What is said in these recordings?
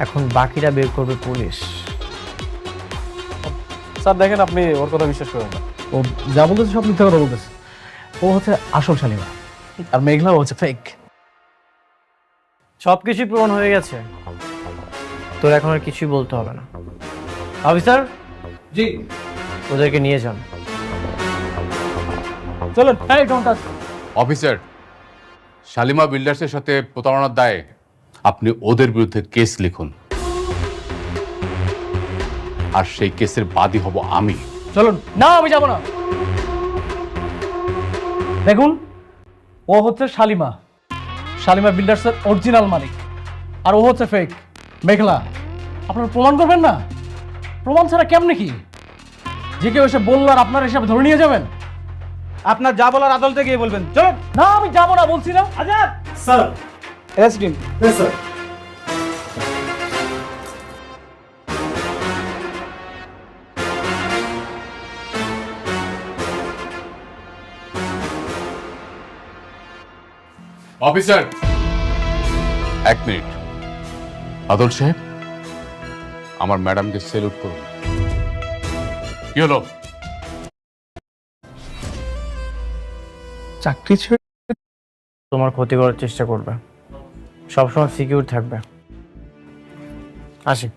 এখন বাকিটা বের করবে পুলিশ। স্যার দেখেন, আপনি ওর কথা বিশ্বাস করেন না। ও যা বলতেছে সব মিথ্যা কথা বলতেছে। ও হচ্ছে আসল শালিমা, আর মেঘলা হচ্ছে ফেক। সবকিছুই প্রমাণ হয়ে গেছে, তোর এখন আর কিছুই বলতে হবে না। অফিসার, জি ওদেরকে নিয়ে যান। চলুন। এই ডোন্ট টাচ। অফিসার, শালিমা বিল্ডার্সের সাথে প্রতারণার দায়ে আপনি ওদের বিরুদ্ধে কেস লিখুন, আর সেই কেসের বাদী হব আমি। চলুন। না, আমি যাব না। দেখুন, ও হচ্ছে শালিমা, শালিমা বিল্ডার্সের অরিজিনাল মালিক, আর ও হচ্ছে ফেক মেঘলা। আপনারা প্রমাণ করবেন না? প্রমাণ ছাড়া কেমনে কি যে কেউ এসে বললো আর আপনারা হিসাবে ধরে নিয়ে যাবেন? আপনার যা বলার আদালতে গিয়ে বলবেন। চলুন। না, আমি যাব না বলছি না। Azad sir, arresting. Sir. Officer, এক মিনিট। আদল সাহেব, আমার ম্যাডামকে সেলুট করুন। কি হলো? চাকরি ছেড়ে তোমার ক্ষতি করার চেষ্টা করবে, সবসময় সিকিউর থাকবে। আসি।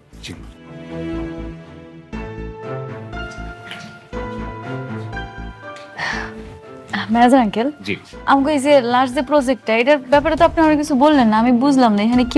ম্যানেজার আঙ্কেল, জি, আমাকে এই যে লাস্ট যে প্রজেক্টটা, এটার ব্যাপারে তো আপনি অনেক কিছু বললেন না, আমি বুঝলাম না এখানে কি